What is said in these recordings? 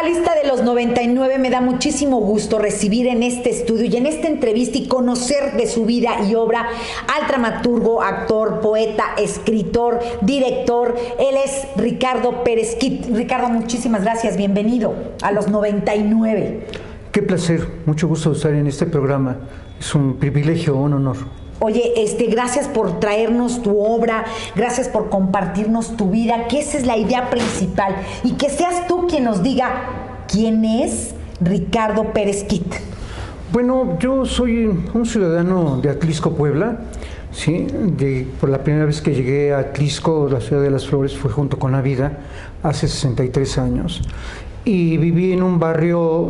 la lista de los 99 me da muchísimo gusto recibir en este estudio y en esta entrevista y conocer de su vida y obra al dramaturgo, actor, poeta, escritor, director. Él es Ricardo Pérez Kit. Ricardo, muchísimas gracias. Bienvenido a los 99. Qué placer, mucho gusto estar en este programa. Es un privilegio, un honor. Oye, gracias por traernos tu obra, gracias por compartirnos tu vida, que esa es la idea principal, y que seas tú quien nos diga quién es Ricardo Pérez Kit. Bueno, yo soy un ciudadano de Atlisco, Puebla, ¿sí? Por la primera vez que llegué a Atlisco, la ciudad de las flores, fue junto con la vida, hace 63 años. Y viví en un barrio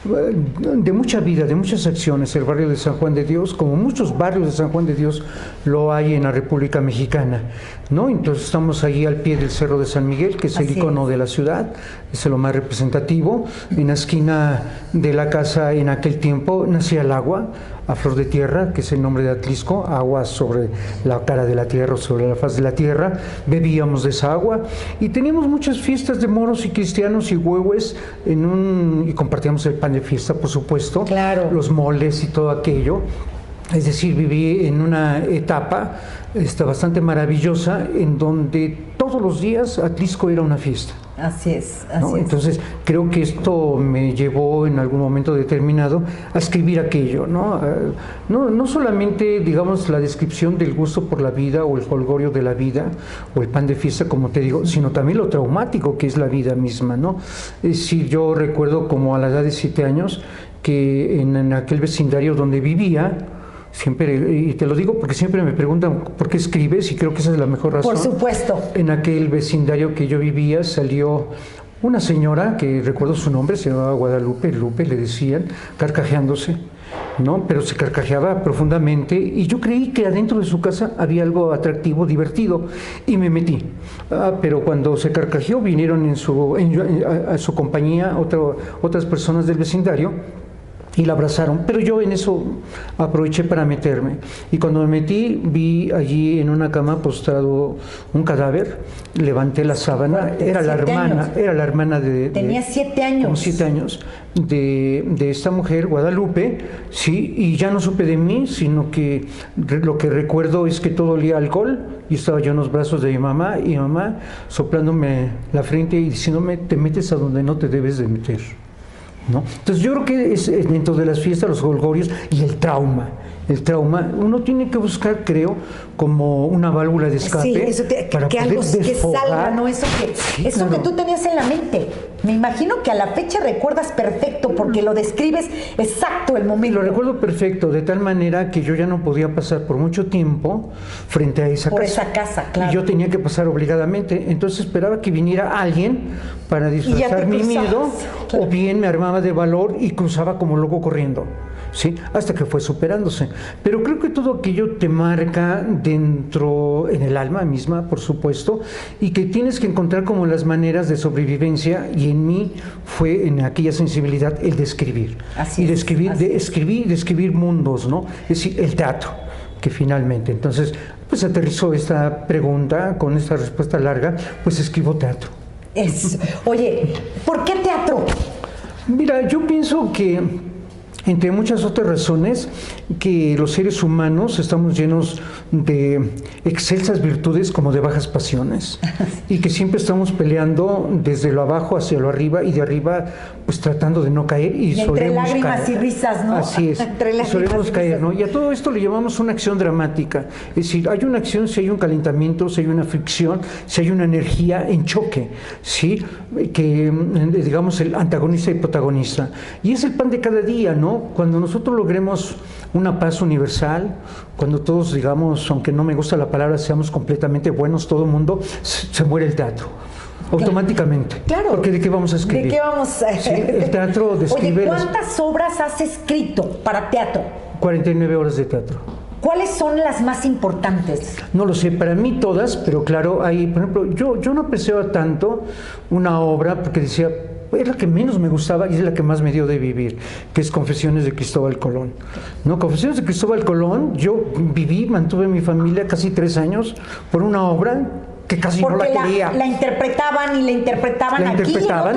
de mucha vida, de muchas acciones, el barrio de San Juan de Dios, como muchos barrios de San Juan de Dios lo hay en la República Mexicana, ¿no? Entonces estamos allí al pie del Cerro de San Miguel, que es el icono de la ciudad, es lo más representativo. En la esquina de la casa en aquel tiempo nacía el agua, a flor de tierra, que es el nombre de Atlisco, agua sobre la cara de la tierra, sobre la faz de la tierra, bebíamos de esa agua y teníamos muchas fiestas de moros y cristianos y huehues y compartíamos el pan de fiesta, por supuesto, claro, los moles y todo aquello. Es decir, viví en una etapa bastante maravillosa en donde todos los días Atlisco era una fiesta. Así es, ¿no? Entonces, creo que esto me llevó en algún momento determinado a escribir aquello, ¿no? No solamente, digamos, la descripción del gusto por la vida o el jolgorio de la vida o el pan de fiesta, como te digo, sino también lo traumático que es la vida misma, ¿no? Es decir, yo recuerdo como a la edad de 7 años que en aquel vecindario donde vivía, siempre, y te lo digo porque siempre me preguntan por qué escribes y creo que esa es la mejor razón. Por supuesto. En aquel vecindario que yo vivía salió una señora, que recuerdo su nombre, se llamaba Guadalupe, Lupe le decían, carcajeándose, ¿no? Pero se carcajeaba profundamente y yo creí que adentro de su casa había algo atractivo, divertido, y me metí. Pero cuando se carcajeó vinieron a su compañía otras personas del vecindario y la abrazaron, pero yo en eso aproveché para meterme. Y cuando me metí, vi allí en una cama postrado un cadáver, levanté la sábana, era la hermana de... Tenía 7 años. Como 7 años, de esta mujer, Guadalupe, sí, y ya no supe de mí, sino que lo que recuerdo es que todo olía a alcohol, y estaba yo en los brazos de mi mamá, y mamá soplándome la frente y diciéndome, te metes a donde no te debes de meter, ¿no? Entonces yo creo que es dentro de las fiestas, los jolgorios y el trauma, uno tiene que buscar, creo, como una válvula de escape. Sí, eso para que poder algo que salga, ¿no? Eso claro, que tú tenías en la mente. Me imagino que a la fecha recuerdas perfecto porque lo describes exacto el momento. Lo recuerdo perfecto, de tal manera que yo ya no podía pasar por mucho tiempo frente a esa casa. Por esa casa, claro. Y yo tenía que pasar obligadamente, entonces esperaba que viniera alguien para disfrazar mi miedo, claro, o bien me armaba de valor y cruzaba como loco corriendo, ¿sí? Hasta que fue superándose. Pero creo que todo aquello te marca dentro, en el alma misma, por supuesto, y que tienes que encontrar como las maneras de sobrevivencia, y en mí fue en aquella sensibilidad el de escribir. Así y de es, escribir, así de escribir mundos, ¿no? Es decir, el teatro, que finalmente, entonces, pues aterrizó esta pregunta con esta respuesta larga, pues escribo teatro. Oye, ¿por qué teatro? Mira, yo pienso que, entre muchas otras razones, que los seres humanos estamos llenos de excelsas virtudes como de bajas pasiones y que siempre estamos peleando desde lo abajo hacia lo arriba y de arriba pues tratando de no caer y entre lágrimas caer. Y risas, ¿no? Así es, solemos caer, ¿no? Y a todo esto le llamamos una acción dramática, es decir, hay una acción si hay un calentamiento, si hay una fricción, si hay una energía en choque, ¿sí? Que digamos el antagonista y protagonista, y es el pan de cada día, ¿no? Cuando nosotros logremos una paz universal, cuando todos, digamos, aunque no me gusta la palabra, seamos completamente buenos, todo el mundo, se muere el teatro. Automáticamente. Claro. Porque ¿de qué vamos a escribir? ¿De qué vamos a sí, el teatro describe... Oye, ¿cuántas obras has escrito para teatro? 49 horas de teatro. ¿Cuáles son las más importantes? No lo sé, para mí todas, pero claro, hay, por ejemplo, yo no apreciaba tanto una obra porque decía, es la que menos me gustaba y es la que más me dio de vivir, que es Confesiones de Cristóbal Colón. ¿No? Confesiones de Cristóbal Colón, yo viví, mantuve mi familia casi 3 años por una obra que casi porque no la quería. la interpretaban y la interpretaban La aquí interpretaban,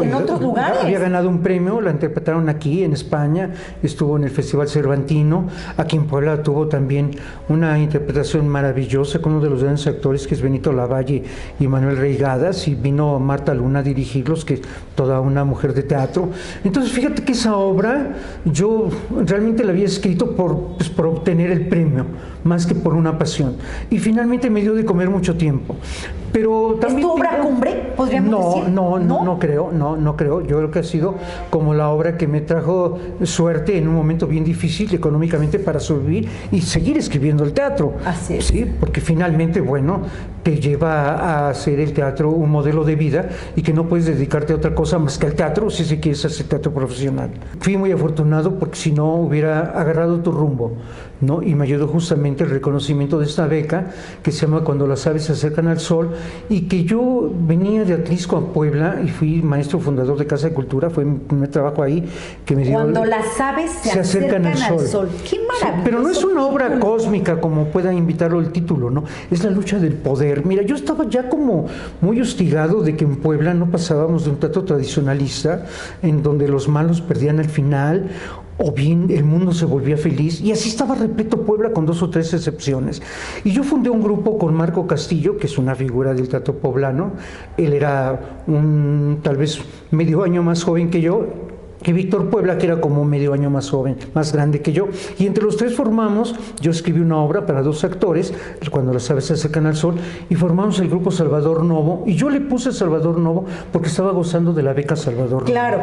en otros lugares. Había ganado un premio, la interpretaron aquí en España, estuvo en el Festival Cervantino, aquí en Puebla tuvo también una interpretación maravillosa con uno de los grandes actores que es Benito Lavalle y Manuel Reigadas, y vino Marta Luna a dirigirlos, que es toda una mujer de teatro. Entonces fíjate que esa obra yo realmente la había escrito por obtener el premio, más que por una pasión, y finalmente me dio de comer mucho tiempo. Pero también ¿Es tu obra cumbre, podríamos decir? No creo. Yo creo que ha sido como la obra que me trajo suerte en un momento bien difícil económicamente para sobrevivir y seguir escribiendo el teatro. Así es. Sí, porque finalmente, bueno, te lleva a hacer el teatro un modelo de vida y que no puedes dedicarte a otra cosa más que al teatro si se quieres hacer teatro profesional. Fui muy afortunado porque si no hubiera agarrado tu rumbo, ¿no? Y me ayudó justamente el reconocimiento de esta beca que se llama Cuando las aves se acercan al sol, y que yo venía de Atlisco a Puebla y fui maestro fundador de Casa de Cultura, fue mi primer trabajo ahí que me dio. Cuando las aves se acercan al sol. Qué maravilloso. Sí, pero no es una obra cósmica como pueda invitarlo el título, ¿no? Es la lucha del poder. Mira, yo estaba ya como muy hostigado de que en Puebla no pasábamos de un teatro tradicionalista en donde los malos perdían al final, o bien el mundo se volvía feliz, y así estaba repleto Puebla con 2 o 3 excepciones. Y yo fundé un grupo con Marco Castillo, que es una figura del teatro poblano. Él era tal vez medio año más joven que yo, que Víctor Puebla, que era como medio año más joven, más grande que yo, y entre los 3 formamos, yo escribí una obra para 2 actores, Cuando las aves se acercan al sol, y formamos el grupo Salvador Novo, y yo le puse Salvador Novo porque estaba gozando de la beca Salvador Novo. Claro.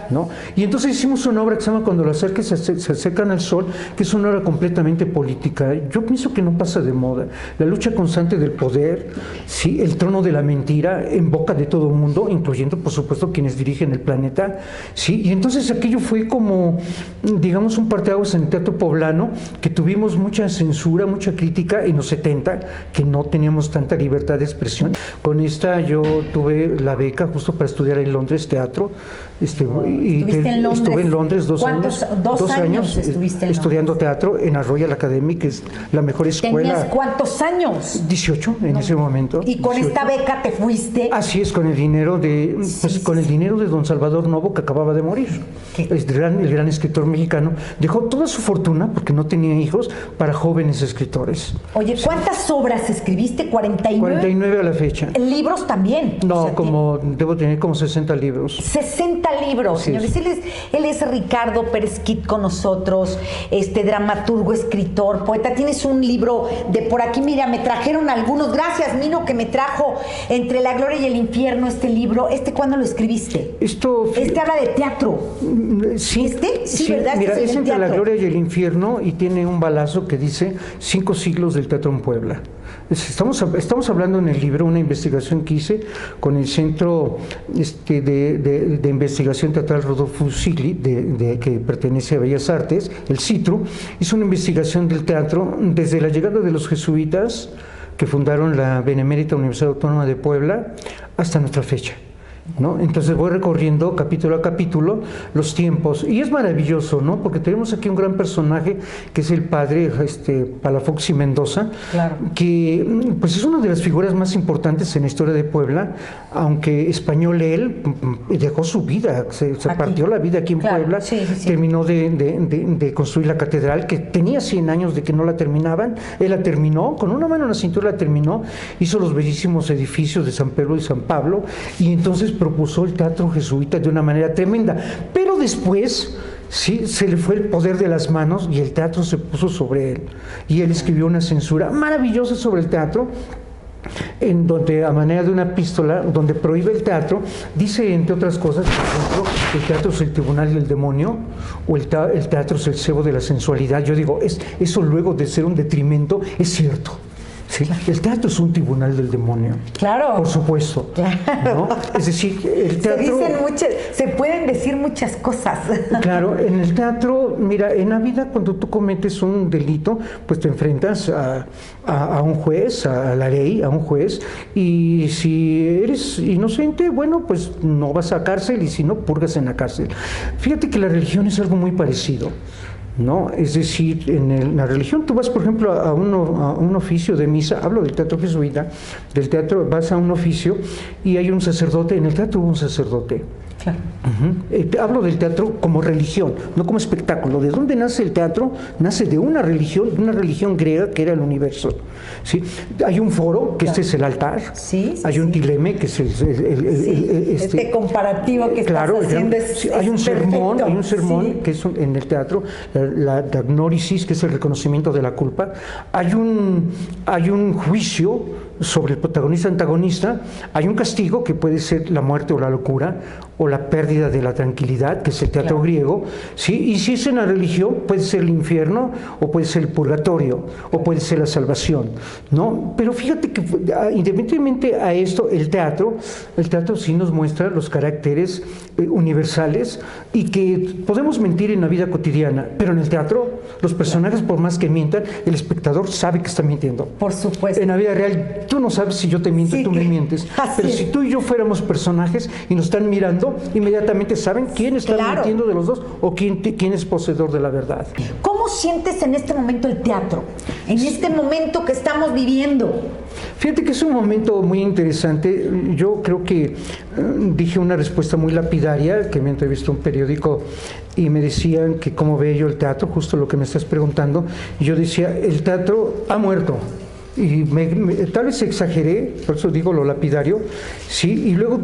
¿No? Y entonces hicimos una obra que se llama Cuando las aves se acercan al sol, que es una obra completamente política. Yo pienso que no pasa de moda. La lucha constante del poder, ¿sí? El trono de la mentira en boca de todo el mundo, incluyendo, por supuesto, quienes dirigen el planeta, ¿sí? Y entonces aquello fue como, digamos, un parteaguas en el teatro poblano, que tuvimos mucha censura, mucha crítica en los 70, que no teníamos tanta libertad de expresión. Con esta yo tuve la beca justo para estudiar en Londres teatro. ¿Estuviste en Londres? Estuve en Londres 2 años. 2 años estuviste en estudiando teatro en la Royal Academy, que es la mejor escuela. ¿Tenías cuántos años? 18 en ese momento. ¿Y con 18. esta beca te fuiste? Así es, con el dinero de el dinero de don Salvador Novo, que acababa de morir. El gran escritor mexicano dejó toda su fortuna, porque no tenía hijos, para jóvenes escritores. Oye, ¿cuántas obras escribiste? 49. 49 a la fecha. ¿Libros también? No, debo tener como 60 libros. 60 libros, Sí, señores. Él es Ricardo Pérez Kit con nosotros, dramaturgo, escritor, poeta. Tienes un libro de por aquí, mira, me trajeron algunos. Gracias, Mino, que me trajo Entre la gloria y el infierno este libro. ¿Cuándo lo escribiste? Habla de teatro. Sí, Sí, ¿verdad? Mira, es Entre la teatro. gloria y el infierno, y tiene un balazo que dice 5 siglos del teatro en Puebla. Estamos hablando en el libro una investigación que hice con el Centro de Investigación Teatral Rodolfo Sigli, que pertenece a Bellas Artes, el CITRU. Hizo una investigación del teatro desde la llegada de los jesuitas, que fundaron la Benemérita Universidad Autónoma de Puebla, hasta nuestra fecha, ¿no? Entonces voy recorriendo capítulo a capítulo los tiempos, y es maravilloso, ¿no? Porque tenemos aquí un gran personaje que es el padre Palafox y Mendoza, claro, que pues es una de las figuras más importantes en la historia de Puebla, aunque español él, dejó su vida, se partió la vida aquí en Puebla, sí. Terminó de construir la catedral, que tenía 100 años de que no la terminaban. Él la terminó, con una mano en la cintura la terminó, hizo los bellísimos edificios de San Pedro y San Pablo, y entonces propuso el teatro jesuita de una manera tremenda. Pero después se le fue el poder de las manos y el teatro se puso sobre él, y él escribió una censura maravillosa sobre el teatro, en donde, a manera de una epístola, donde prohíbe el teatro, dice, entre otras cosas, por ejemplo, el teatro es el tribunal del demonio, o el teatro es el cebo de la sensualidad. Yo digo, eso luego de ser un detrimento, es cierto. ¿Sí? El teatro es un tribunal del demonio. Claro. Por supuesto. Claro. ¿No? Es decir, el teatro... Se pueden decir muchas cosas. Claro, en el teatro, mira, en la vida, cuando tú cometes un delito, pues te enfrentas a un juez, a la ley, a un juez, y si eres inocente, bueno, pues no vas a cárcel, y si no, purgas en la cárcel. Fíjate que la religión es algo muy parecido. ¿no? Es decir, en la religión tú vas, por ejemplo, a un oficio de misa, hablo del teatro jesuita, del teatro, vas a un oficio y hay un sacerdote, en el teatro hubo un sacerdote. Claro. Hablo del teatro como religión, no como espectáculo. ¿De dónde nace el teatro? Nace de una religión griega que era el universo. ¿Sí? Hay un foro, que este es el altar. Sí, hay un tileme, que es este comparativo que estás haciendo hay un sermón, sí, que es en el teatro, la diagnórisis, que es el reconocimiento de la culpa. Hay un juicio sobre el protagonista antagonista, hay un castigo que puede ser la muerte o la locura o la pérdida de la tranquilidad, que es el teatro griego, ¿sí? Y si es en la religión, puede ser el infierno o puede ser el purgatorio o puede ser la salvación, ¿no? Pero fíjate que independientemente a esto, el teatro sí nos muestra los caracteres universales y que podemos mentir en la vida cotidiana, pero en el teatro los personajes, por más que mientan, el espectador sabe que está mintiendo. Por supuesto. En la vida real tú no sabes si yo te miento, tú me mientes, pero si tú y yo fuéramos personajes y nos están mirando, inmediatamente saben quién está mintiendo de los dos o quién es poseedor de la verdad. ¿Cómo sientes en este momento el teatro? En este momento que estamos viviendo. Fíjate que es un momento muy interesante. Yo creo que dije una respuesta muy lapidaria, que me entrevistó un periódico y me decían que cómo veía yo el teatro, justo lo que me estás preguntando, y yo decía, el teatro ha muerto. Y tal vez exageré, por eso digo lo lapidario, sí, y luego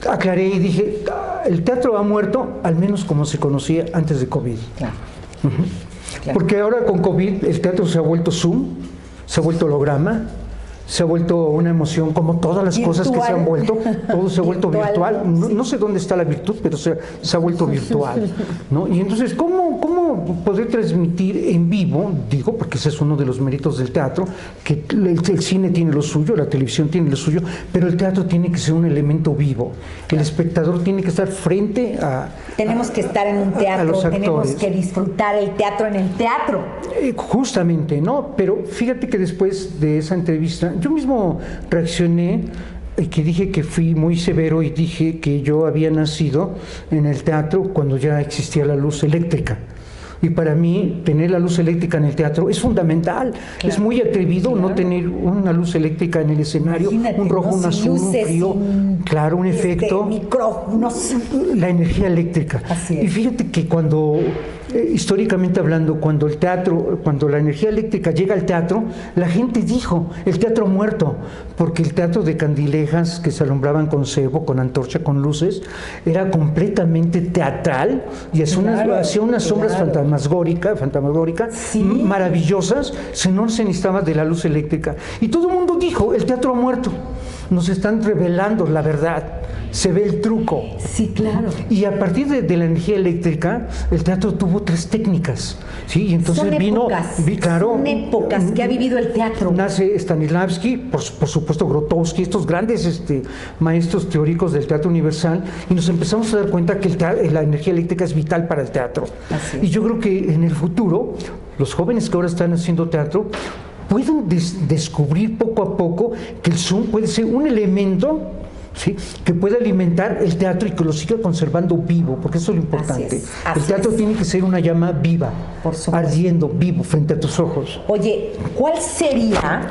aclaré y dije, el teatro ha muerto, al menos como se conocía antes de COVID. Claro. Claro. Porque ahora con COVID el teatro se ha vuelto Zoom, se ha vuelto holograma, se ha vuelto una emoción, como todas las cosas que se han vuelto, todo se ha vuelto virtual. No sé dónde está la virtud, pero se ha vuelto virtual, ¿no? Y entonces, ¿cómo poder transmitir en vivo? Digo, porque ese es uno de los méritos del teatro, que el cine tiene lo suyo, la televisión tiene lo suyo, pero el teatro tiene que ser un elemento vivo. El espectador tiene que estar frente a... Tenemos que estar en un teatro, tenemos que disfrutar el teatro en el teatro. Justamente, ¿no? Pero fíjate que después de esa entrevista, yo mismo reaccioné, que dije que fui muy severo y dije que yo había nacido en el teatro cuando ya existía la luz eléctrica. Y para mí, tener la luz eléctrica en el teatro es fundamental. Claro. Es muy atrevido no tener una luz eléctrica en el escenario, un rojo, un azul, un frío, claro, un efecto. Micrófonos. La energía eléctrica. Así es. Y fíjate que cuando, históricamente hablando, cuando la energía eléctrica llega al teatro, la gente dijo, el teatro ha muerto, porque el teatro de candilejas que se alumbraban con cebo, con antorcha, con luces, era completamente teatral y hacía unas sombras fantasmagóricas, maravillosas, no se necesitaba de la luz eléctrica. Y todo el mundo dijo, el teatro ha muerto. Nos están revelando la verdad, se ve el truco. Sí, claro. Y a partir de la energía eléctrica, el teatro tuvo 3 técnicas, ¿sí? Y entonces son épocas que ha vivido el teatro. Nace Stanislavski, por supuesto Grotowski, estos grandes maestros teóricos del teatro universal, y nos empezamos a dar cuenta que la energía eléctrica es vital para el teatro. Y yo creo que en el futuro, los jóvenes que ahora están haciendo teatro, pueden descubrir poco a poco que el Zoom puede ser un elemento, ¿sí?, que puede alimentar el teatro y que lo siga conservando vivo, porque eso es lo importante. El teatro tiene que ser una llama viva, ardiendo, vivo, frente a tus ojos. Oye, ¿cuál sería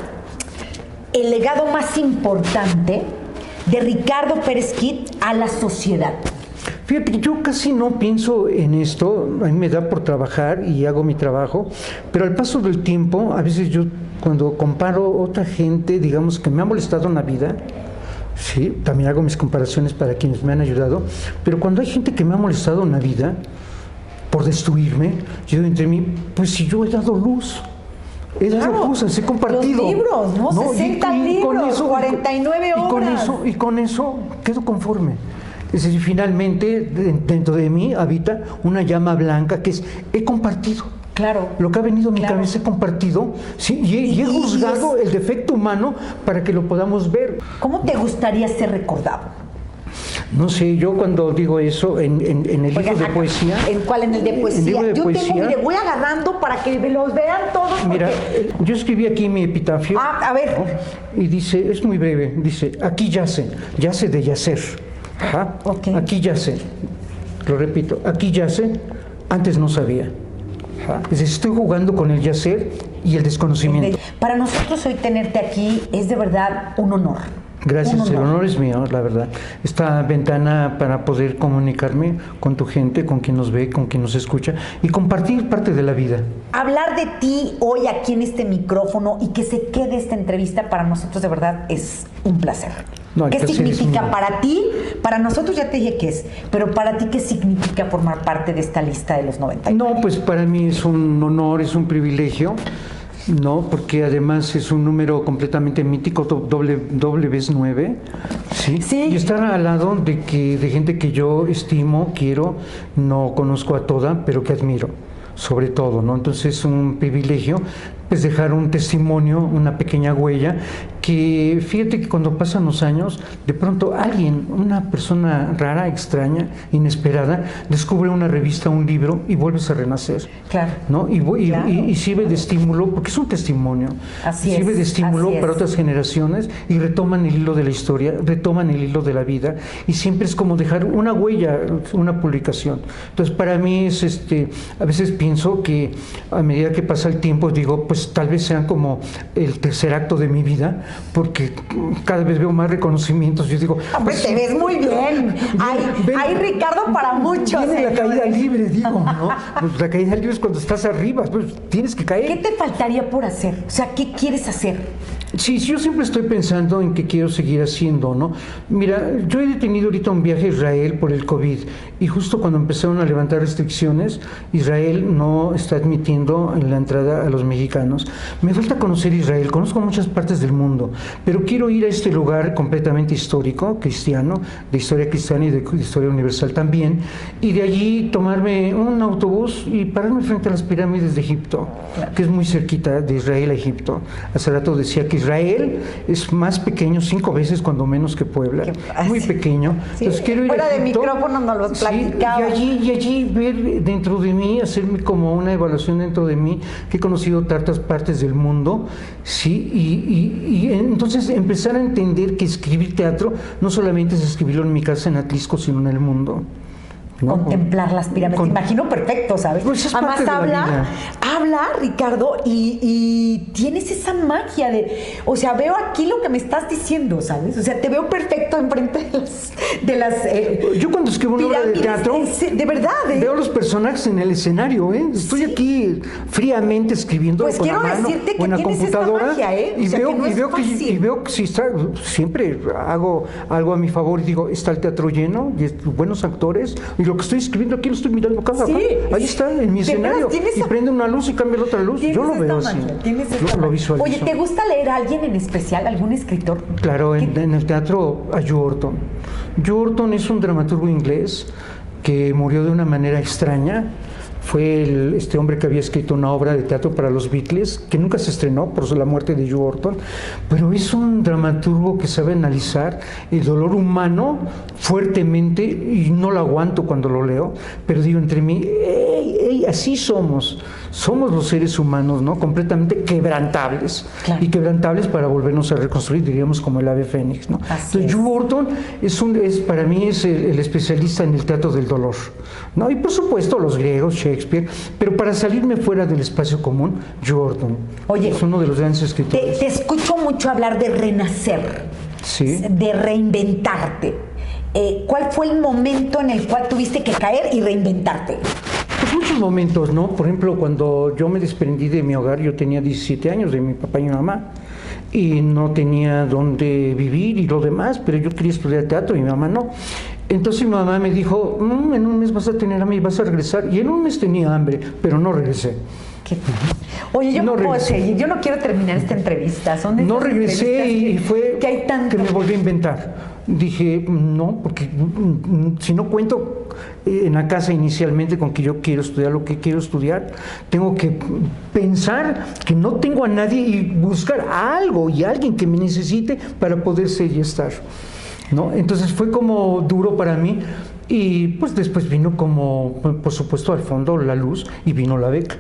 el legado más importante de Ricardo Pérez Kid a la sociedad? Fíjate que yo casi no pienso en esto, a mí me da por trabajar y hago mi trabajo, pero al paso del tiempo, a veces yo cuando comparo otra gente, digamos, que me ha molestado en la vida, sí, también hago mis comparaciones para quienes me han ayudado, pero cuando hay gente que me ha molestado en la vida por destruirme, yo digo entre mí, pues si yo he dado luz. He dado cosas, he compartido. Los libros, ¿no? 60 libros, 49 horas. Y con eso quedo conforme. Es decir, finalmente dentro de mí habita una llama blanca que he compartido. Claro. Lo que ha venido a mi cabeza he compartido, sí, y he juzgado el defecto humano para que lo podamos ver. ¿Cómo te gustaría ser recordado? No sé, yo cuando digo eso en el libro de poesía. ¿En cuál? En el de poesía. En el libro de poesía, mire, voy agarrando para que los vean todos. Mira, yo escribí aquí mi epitafio. A ver. Y dice, es muy breve, dice, aquí yace de yacer. Okay. Aquí yace, lo repito, aquí yace, antes no sabía. Es decir, estoy jugando con el yacer y el desconocimiento. Para nosotros hoy tenerte aquí es de verdad un honor. Gracias, el honor es mío, la verdad. Esta ventana para poder comunicarme con tu gente, con quien nos ve, con quien nos escucha y compartir parte de la vida. Hablar de ti hoy aquí en este micrófono y que se quede esta entrevista para nosotros de verdad es un placer. No, ¿Qué significa para ti? Para nosotros ya te dije qué es, pero para ti, ¿qué significa formar parte de esta lista de los 90? No, pues para mí es un honor, es un privilegio. No, porque además es un número completamente mítico, doble vez 9, ¿sí? Sí. Y estar al lado de gente que yo estimo, quiero, no conozco a toda, pero que admiro, sobre todo, ¿no? Entonces es un privilegio, pues dejar un testimonio, una pequeña huella, que fíjate que cuando pasan los años, de pronto alguien, una persona rara, extraña, inesperada, descubre una revista, un libro y vuelves a renacer. Claro. ¿No? Claro. Y sirve de estímulo, porque es un testimonio. Sirve de estímulo para otras generaciones y retoman el hilo de la historia, retoman el hilo de la vida y siempre es como dejar una huella, una publicación. Entonces para mí es a veces pienso que a medida que pasa el tiempo digo, pues tal vez sean como el tercer acto de mi vida, porque cada vez veo más reconocimientos. Yo digo, hombre, te ves muy bien. Hay Ricardo para muchos. Viene la caída libre, digo, ¿no? Pues la caída libre es cuando estás arriba, pues tienes que caer. ¿Qué te faltaría por hacer? O sea, ¿qué quieres hacer? Sí, yo siempre estoy pensando en qué quiero seguir haciendo, ¿no? Mira, yo he detenido ahorita un viaje a Israel por el COVID y justo cuando empezaron a levantar restricciones, Israel no está admitiendo la entrada a los mexicanos. Me falta conocer Israel, conozco muchas partes del mundo, pero quiero ir a este lugar completamente histórico, cristiano, de historia cristiana y de historia universal también, y de allí tomarme un autobús y pararme frente a las pirámides de Egipto, que es muy cerquita de Israel a Egipto. Hace rato decía que Israel es más pequeño, 5 veces cuando menos que Puebla, muy pequeño. Sí, entonces quiero ir fuera a Egipto, de micrófono nos los platicaba. Sí, y allí ver dentro de mí, hacerme como una evaluación dentro de mí, que he conocido tantas partes del mundo, sí, y entonces empezar a entender que escribir teatro no solamente es escribirlo en mi casa en Atlisco, sino en el mundo. ¿No? Contemplar las pirámides, te imagino perfecto, ¿sabes? Pues además habla Ricardo y tienes esa magia o sea, veo aquí lo que me estás diciendo, ¿sabes? O sea, te veo perfecto enfrente de las yo cuando escribo una obra de teatro, de verdad, veo los personajes en el escenario, estoy aquí fríamente escribiendo pues con quiero la mano decirte que o en la tienes computadora, esta magia, y, o sea, veo, que no y, veo que, y veo que si está, siempre hago algo a mi favor y digo, está el teatro lleno, y buenos actores, y lo que estoy escribiendo aquí lo estoy mirando cada ahí está en mi escenario y prende una luz y cambia la otra luz, yo lo veo así, lo visualizo. Oye, ¿te gusta leer a alguien en especial, algún escritor? Claro, en el teatro a Joe Orton. Joe Orton es un dramaturgo inglés que murió de una manera extraña. Fue este hombre que había escrito una obra de teatro para los Beatles, que nunca se estrenó por la muerte de Joe Orton, pero es un dramaturgo que sabe analizar el dolor humano fuertemente, y no lo aguanto cuando lo leo, pero digo entre mí, así somos los seres humanos, ¿no? Completamente quebrantables, claro. Y quebrantables para volvernos a reconstruir, diríamos como el ave fénix, ¿no? Entonces Joe Orton para mí es el especialista en el teatro del dolor, ¿no? Y por supuesto los griegos, Shakespeare, pero para salirme fuera del espacio común, Joe Orton. Oye, es uno de los grandes escritores. Te escucho mucho hablar de renacer, ¿sí? De reinventarte. ¿Cuál fue el momento en el cual tuviste que caer y reinventarte? Pues muchos momentos, ¿no? Por ejemplo, cuando yo me desprendí de mi hogar, yo tenía 17 años, de mi papá y mi mamá, y no tenía dónde vivir y lo demás, pero yo quería estudiar teatro y mi mamá no. Entonces mi mamá me dijo, en un mes vas a tener hambre y vas a regresar. Y en un mes tenía hambre, pero no regresé. Oye, yo no puedo seguir, yo no quiero terminar esta entrevista. No regresé y fue que me volví a inventar. Dije, no, porque si no cuento en la casa inicialmente con que yo quiero estudiar lo que quiero estudiar, tengo que pensar que no tengo a nadie y buscar a algo y a alguien que me necesite para poder ser y estar, ¿no? Entonces fue como duro para mí y pues después vino como, por supuesto, al fondo la luz y vino la beca.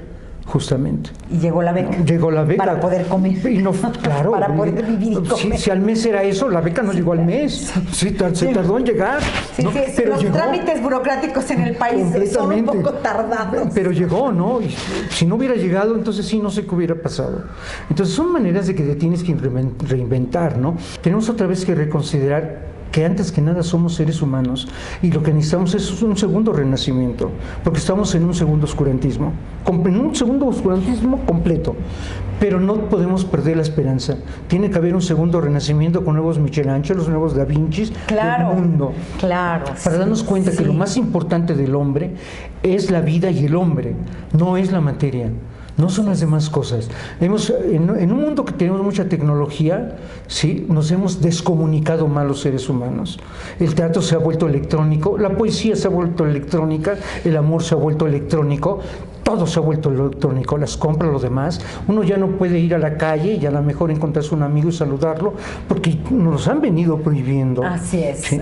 justamente. Y llegó la beca. Llegó la beca. Para poder comer. Y no, claro. Para poder vivir y comer. Si al mes era eso, la beca no llegó al mes. Sí, se tardó en llegar. Sí, ¿no? sí, Pero los llegó. trámites burocráticos en el país son un poco tardados. Pero llegó, ¿no? Y si no hubiera llegado, entonces sí, no sé qué hubiera pasado. Entonces son maneras de que te tienes que reinventar, ¿no? Tenemos otra vez que reconsiderar que antes que nada somos seres humanos y lo que necesitamos es un segundo renacimiento, porque estamos en un segundo oscurantismo completo, pero no podemos perder la esperanza. Tiene que haber un segundo renacimiento con nuevos Michelangelo, los nuevos Da Vincis del mundo. Claro. Para darnos cuenta que lo más importante del hombre es la vida y el hombre, no es la materia. No son las demás cosas. En un mundo que tenemos mucha tecnología, sí, nos hemos descomunicado mal los seres humanos. El teatro se ha vuelto electrónico, la poesía se ha vuelto electrónica, el amor se ha vuelto electrónico, todo se ha vuelto electrónico, las compras, lo demás. Uno ya no puede ir a la calle y a lo mejor encontrarse un amigo y saludarlo, porque nos han venido prohibiendo. Así es. Sí,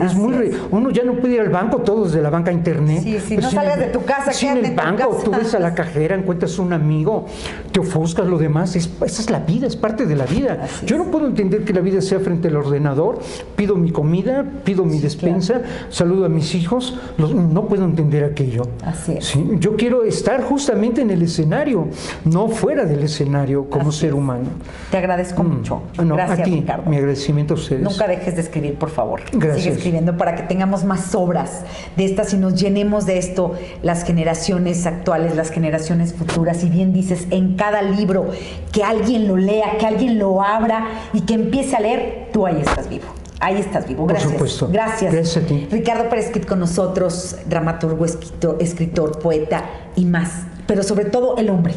uno ya no puede ir al banco, todo desde la banca internet. Sí, sí, no salgas de tu casa, quédate en el banco, tú ves a la cajera, encuentras un amigo, te ofuscas, lo demás. Esa es la vida, es parte de la vida. Yo no puedo entender que la vida sea frente al ordenador, pido mi comida, pido mi despensa, saludo a mis hijos, no puedo entender aquello. Así es. Sí, yo quiero estar justamente en el escenario, no fuera del escenario como ser humano. Te agradezco mucho. Gracias, a ti, Ricardo. Mi agradecimiento a ustedes. Nunca dejes de escribir, por favor. Gracias. Sigue escribiendo para que tengamos más obras de estas y nos llenemos de esto las generaciones actuales, las generaciones futuras. Y bien dices, en cada libro, que alguien lo lea, que alguien lo abra y que empiece a leer, tú ahí estás vivo. Ahí estás vivo. Gracias. Por supuesto. Gracias a ti. Ricardo Pérez Kit con nosotros, dramaturgo, escritor, poeta y más. Pero sobre todo el hombre.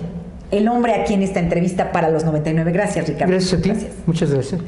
El hombre aquí en esta entrevista para los 99. Gracias, Ricardo. Gracias a ti. Muchas gracias.